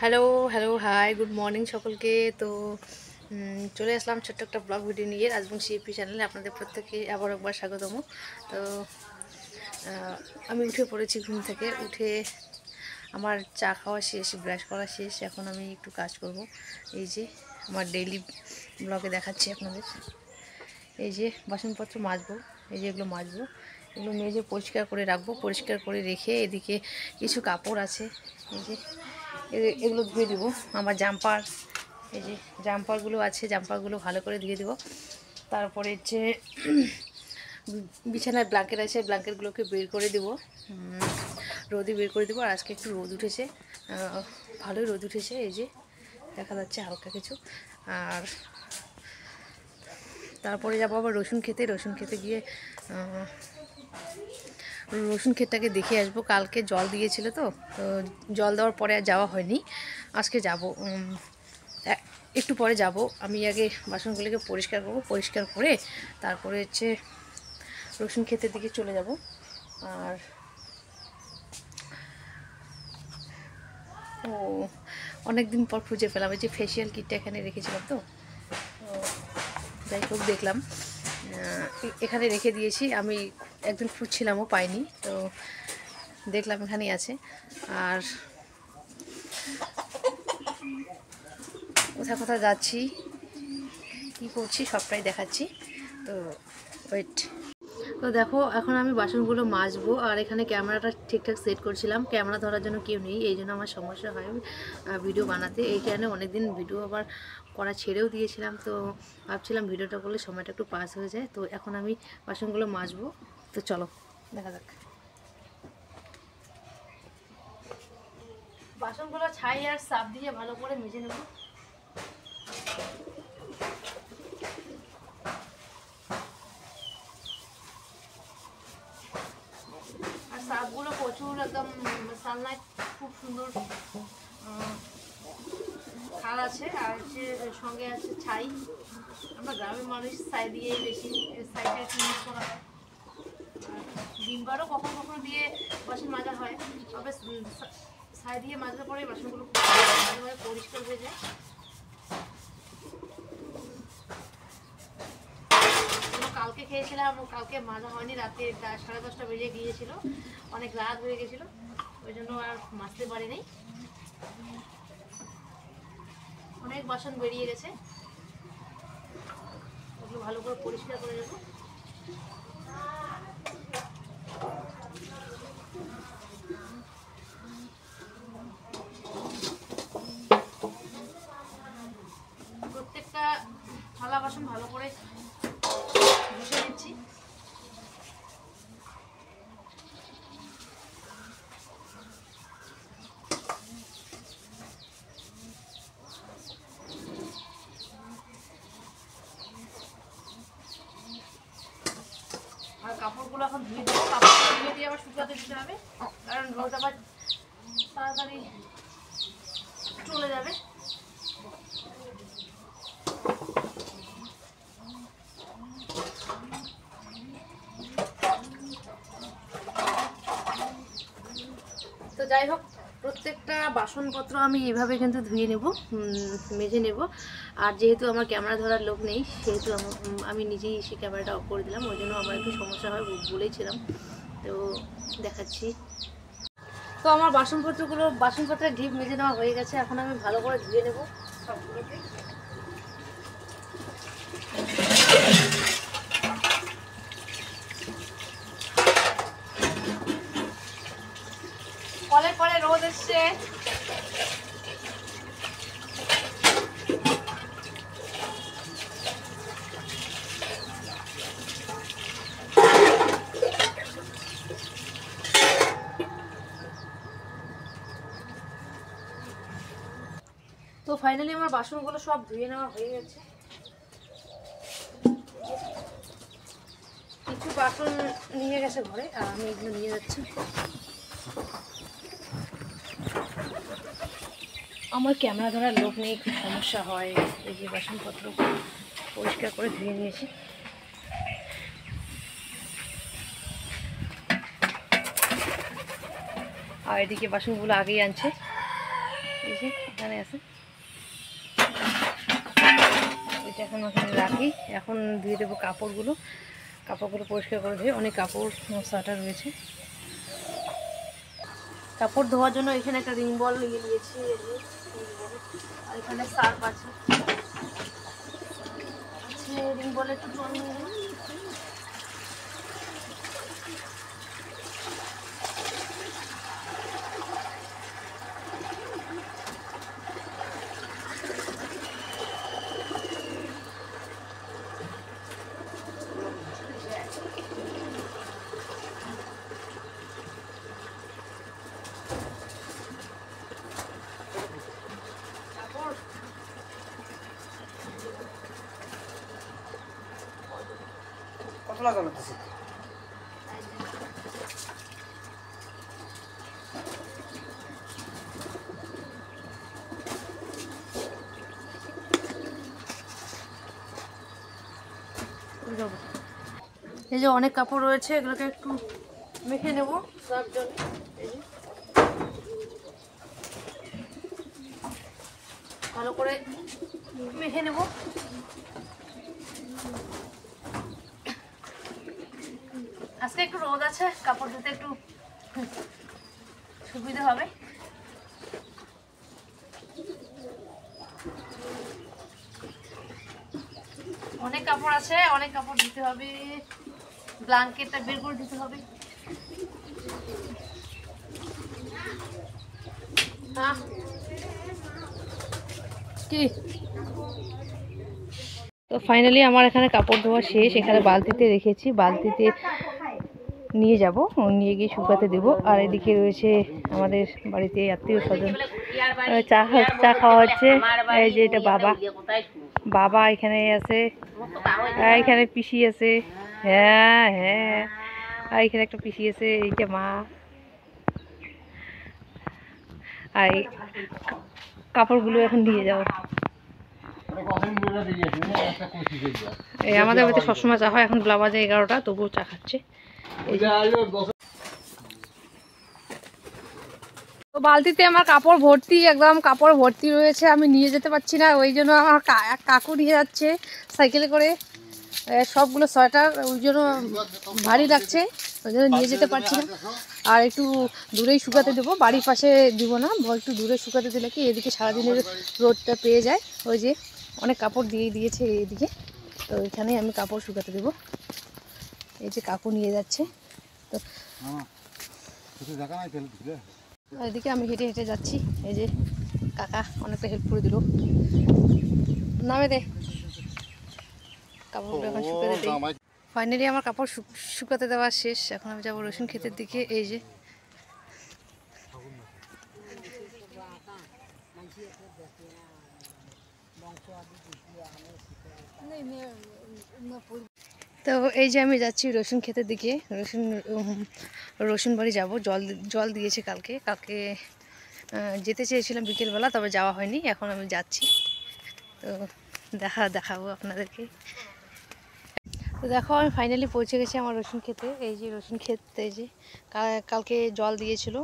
Hello hello hi good morning সকলকে। তো চলে আসলাম ছোট্ট একটা ব্লগ ভিডিও নিয়ে রাজবংশী এপি চ্যানেলে। আপনাদের প্রত্যেককে আবার একবার স্বাগতম। তো আমি উঠে পড়েছি ঘুম থেকে। উঠে আমার চা খাওয়া শেষ, ব্রাশ করা শেষ। এখন আমি একটু কাজ করব। এই যে আমার ডেইলি ব্লগে দেখাচ্ছি আপনাদের। এই যে বাসনপত্র মাজবো, এই যে এগুলো মাজবো, এগুলো মেজে পরিষ্কার করে রাখবো। পরিষ্কার করে রেখে এদিকে কিছু কাপড় আছে, এই যে এগুলো ধুয়ে দিব। আমার জাম্পার, এই যে জাম্পারগুলো আছে, জাম্পারগুলো ভালো করে ধুয়ে দেবো। তারপরে হচ্ছে বিছানায় ব্ল্যাঙ্কেট আছে, ব্ল্যাঙ্কেটগুলোকে বের করে দেবো, রোদে বের করে দেবো। আর আজকে একটু রোদ উঠেছে, ভালোই রোদ উঠেছে, এই যে দেখা যাচ্ছে হালকা কিছু। আর তারপরে যাবো আবার রসুন খেতে। রসুন খেতে গিয়ে রসুন ক্ষেতটাকে দেখে আসবো। কালকে জল দিয়েছিল, তো জল দেওয়ার পরে আর যাওয়া হয়নি। আজকে যাব, একটু পরে যাব। আমি আগে বাসনগুলোকে পরিষ্কার করব, পরিষ্কার করে তারপরে হচ্ছে রসুন ক্ষেতের দিকে চলে যাব। আর ও অনেক দিন পর খুঁজে পেলাম, এই যে ফেসিয়াল কিটটা এখানে রেখেছিলাম। তো যাই হোক দেখলাম এখানে রেখে দিয়েছি। আমি একদিন খুঁজছিলামও, পাইনি, তো দেখলাম এখানেই আছে। আর কোথায় কোথায় যাচ্ছি, কী করছি, সবটাই দেখাচ্ছি। তো ওয়েট। তো দেখো, এখন আমি বাসনগুলো মাজবো। আর এখানে ক্যামেরাটা ঠিকঠাক সেট করছিলাম। ক্যামেরা ধরার জন্য কেউ নেই, এই জন্য আমার সমস্যা হয় ভিডিও বানাতে। এই কারণে অনেকদিন ভিডিও আবার করা ছেড়েও দিয়েছিলাম। তো ভাবছিলাম ভিডিওটা করলে সময়টা একটু পাস হয়ে যায়। তো এখন আমি বাসনগুলো মাজবো। তো চলো দেখা যাক। বাসনগুলো ছাই আর সার্ফ দিয়ে ভালো করে মেজে নেব। আর সার্ফগুলো প্রচুর একদম সানলাইট, খুব সুন্দর খাল আছে। আর হচ্ছে সঙ্গে আছে ছাই। আমরা গ্রামের মানুষ ছাই দিয়ে বেশি, ছাইটা একটু ইউজ করা হয়। ডিমবারও কখনো কখনো দিয়ে বাসন মাজা হয়, তবে ছাই দিয়ে মাজলে পরে বাসনগুলো ভালোভাবে পরিষ্কার হয়ে যায়। কালকে খেয়েছিলাম, কালকে মাজা হয়নি, রাতে 10:30 বেজে গিয়েছিল, অনেক রাত হয়ে গেছিলো, ওই জন্য আর মাজতে পারিনি। অনেক বাসন বেরিয়ে গেছে, ওগুলো ভালো করে পরিষ্কার করে নেবো। প্রত্যেকটা থালা বাসন ভালো করে ঘষে নিচ্ছি। আর কাপড়গুলো এখন ধুয়ে দেবো। কাপড়গুলো ধুয়ে দিয়ে আবার শুকাতে দিতে হবে, কারণ রোদ আবার তাড়াতাড়ি চলে যাবে। তো যাই হোক, প্রত্যেকটা বাসনপত্র আমি এইভাবে কিন্তু ধুয়ে নেব, মেজে নেব। আর যেহেতু আমার ক্যামেরা ধরার লোক নেই, সেহেতু আমি নিজেই এসে ক্যামেরাটা অফ করে দিলাম। ওই জন্য আমার একটু সমস্যা হয়, বলেছিলাম। তো দেখাচ্ছি। তো আমার বাসনপত্রের ঢিপ মেজে নেওয়া হয়ে গেছে। এখন আমি ভালো করে ধুয়ে নেব সবগুলোকে। কলে কলে রোদ এসছে। তো ফাইনালি আমার বাসনগুলো সব ধুয়ে নেওয়া হয়ে গেছে। কিছু বাসন নিয়ে গেছে ঘরে, আর আমি এগুলো নিয়ে যাচ্ছি। আমার ক্যামেরা ধরার লোক নেই, খুব সমস্যা হয়। এই যে বাসনপত্র পরিষ্কার করে ধুয়ে নিয়েছি। আর এদিকে বাসনগুলো আগেই আনছে, এই যে এখানে আছে, এটা এখন ওখানে রাখি। এখন ধুয়ে দেবো কাপড়গুলো পরিষ্কার করে ধুয়ে। অনেক কাপড় সাটা রয়েছে। কাপড় ধোয়ার জন্য এখানে একটা রিং বল নিয়ে নিয়েছি, আর এখানে সার্ফ আছে। রিং বলে একটু জল নিয়ে নেব। এই যে অনেক কাপড় রয়েছে, এগুলোকে একটু মেখে নেব সার্ফ জলে। এই যে ভালো করে মেখে নেব। আজকে একটু রোদ আছে, কাপড় ধুতে একটু সুবিধা হবে। অনেক কাপড় আছে, অনেক কাপড় দিতে হবে। ব্ল্যাঙ্কেটটা বের করে দিতে হবে। কি তো ফাইনালি আমার এখানে কাপড় ধোয়া শেষ। এখানে বালতিতে রেখেছি, বালতিতে নিয়ে যাব, নিয়ে গিয়ে শুকাতে দেব। আর এদিকে রয়েছে আমাদের বাড়িতে আত্মীয় স্বজন, চা খাওয়া হচ্ছে। এই যে এটা বাবা এখানে আছে, এখানে পিসি আছে। হ্যাঁ হ্যাঁ, আর এখানে একটা পিসি আছে, এইটা মা। আর কাপড়গুলো এখন দিয়ে যাও। এই আমাদের বাড়িতে সবসময় চা হয়, এখন বেলা বাজে 11টা, তবুও চা খাচ্ছে। তো বালতিতে আমার কাপড় ভর্তি, একদম কাপড় ভর্তি রয়েছে। আমি নিয়ে যেতে পারছি না, ওই জন্য আমার কাকু নিয়ে যাচ্ছে সাইকেলে করে সবগুলো সোয়েটার। ওই জন্য ভারী লাগছে, ওই জন্য নিয়ে যেতে পারছি না। আর একটু দূরেই শুকাতে দেবো, বাড়ির পাশে দিব না, একটু দূরে শুকাতে দিলে কি এদিকে সারাদিনের রোদটা পেয়ে যায়। ওই যে অনেক কাপড় দিয়ে দিয়েছে এদিকে, তো ওইখানেই আমি কাপড় শুকাতে দেবো। এই যে কাকু নিয়ে যাচ্ছে, তো এদিকে আমি হেঁটে হেঁটে যাচ্ছি। এই যে কাকা অনেকটা হেল্প করে দিল। নামে দে কাপড়গুলো এখন শুকাতে দিই। ফাইনালি আমার কাপড় শুকাতে দেওয়া শেষ। এখন আমি যাবো রসুন ক্ষেতের দিকে। এই যে তো এই যে আমি যাচ্ছি রসুন ক্ষেতের দিকে। রসুন বাড়ি যাবো। জল দিয়েছে কালকে যেতে চেয়েছিলাম বিকেলবেলা, তবে যাওয়া হয়নি। এখন আমি যাচ্ছি, তো দেখাবো আপনাদেরকে। তো দেখো আমি ফাইনালি পৌঁছে গেছি আমার রসুন ক্ষেতে। এই যে রসুন ক্ষেত, এই যে কালকে জল দিয়েছিল,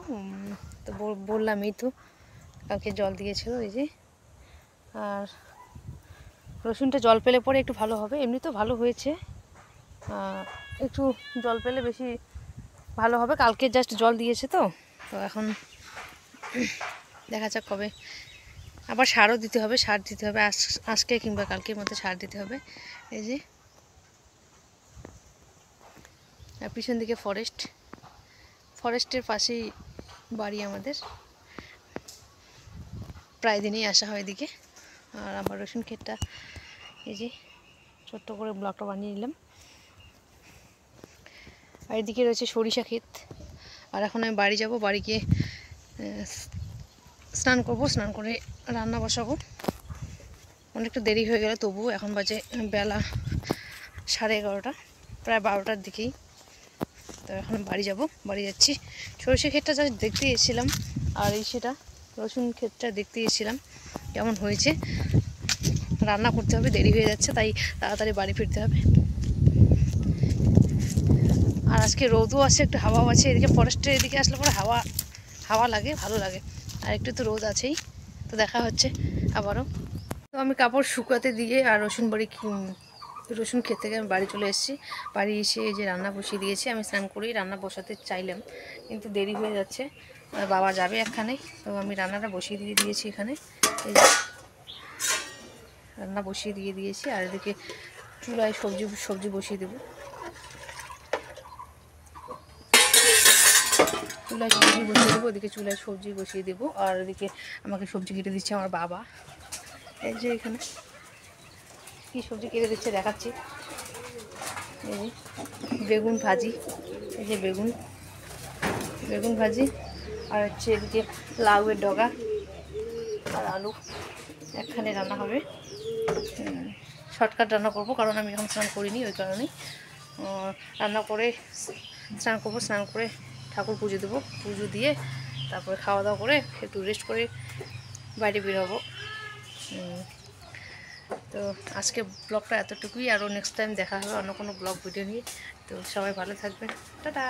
তো বললামই তো কালকে জল দিয়েছিল। এই যে আর রসুনটা জল পেলে পরে একটু ভালো হবে, এমনি তো ভালো হয়েছে, একটু জল পেলে বেশি ভালো হবে। কালকে জাস্ট জল দিয়েছে, তো এখন দেখা যাক কবে। আবার সারও দিতে হবে, সার দিতে হবে আজকে কিংবা কালকের মধ্যে সার দিতে হবে। এই যে আর পিছন দিকে ফরেস্টের পাশেই বাড়ি আমাদের, প্রায় দিনই আসা হয় এদিকে। আর আমার রসুন ক্ষেতটা এই যে ছোট্ট করে ব্লকটা বানিয়ে নিলাম। আর এদিকে রয়েছে সরিষা ক্ষেত। আর এখন আমি বাড়ি যাব, বাড়ি গিয়ে স্নান করব, স্নান করে রান্না বসাবো। অনেকটা দেরি হয়ে গেল, তবুও এখন বাজে বেলা 11:30, প্রায় 12টার দিকেই। তো এখন বাড়ি যাচ্ছি। সরিষা ক্ষেতটা যা দেখতে এসেছিলাম, আর সেটা রসুন ক্ষেতটা দেখতে এসেছিলাম কেমন হয়েছে। রান্না করতে হবে, দেরি হয়ে যাচ্ছে, তাই তাড়াতাড়ি বাড়ি ফিরতে হবে। আর আজকে রোদও আছে, একটু হাওয়াও আছে। এদিকে ফরেস্টের এদিকে আসলে পরে হাওয়া লাগে, ভালো লাগে। আর একটু তো রোদ আছেই, তো তো দেখা হচ্ছে আবারও। তো আমি কাপড় শুকাতে দিয়ে আর রসুন খেতে থেকে আমি বাড়ি চলে এসেছি। বাড়ি এসে যে রান্না বসিয়ে দিয়েছি, আমি স্নান করেই রান্না বসাতে চাইলাম, কিন্তু দেরি হয়ে যাচ্ছে, বাবা যাবে একখানে। তো আমি রান্নাটা বসিয়ে দিয়েছি এখানে, এই যে রান্না বসিয়ে দিয়েছি। আর এদিকে চুলায় সবজি বসিয়ে দেবো, ওদিকে চুলায় সবজি বসিয়ে দেবো। আর এদিকে আমাকে সবজি কেটে দিচ্ছে আমার বাবা। এই যে এখানে কী সবজি কেটে দিচ্ছে দেখাচ্ছি। এই যে বেগুন ভাজি, এই যে বেগুন ভাজি, আর হচ্ছে এদিকে লাউয়ের ডগা আর আলু একখানে রান্না হবে। শর্টকাট রান্না করব, কারণ আমি এখন স্নান করিনি, ওই কারণেই রান্না করে স্নান করবো। স্নান করে ঠাকুর পুজো দেবো, পুজো দিয়ে তারপরে খাওয়া দাওয়া করে একটু রেস্ট করে বাইরে বেরোবো। তো আজকে ব্লগটা এতটুকুই, আরও নেক্সট টাইম দেখা হবে অন্য কোনো ব্লগ ভিডিও নিয়ে। তো সবাই ভালো থাকবেন, টাটা।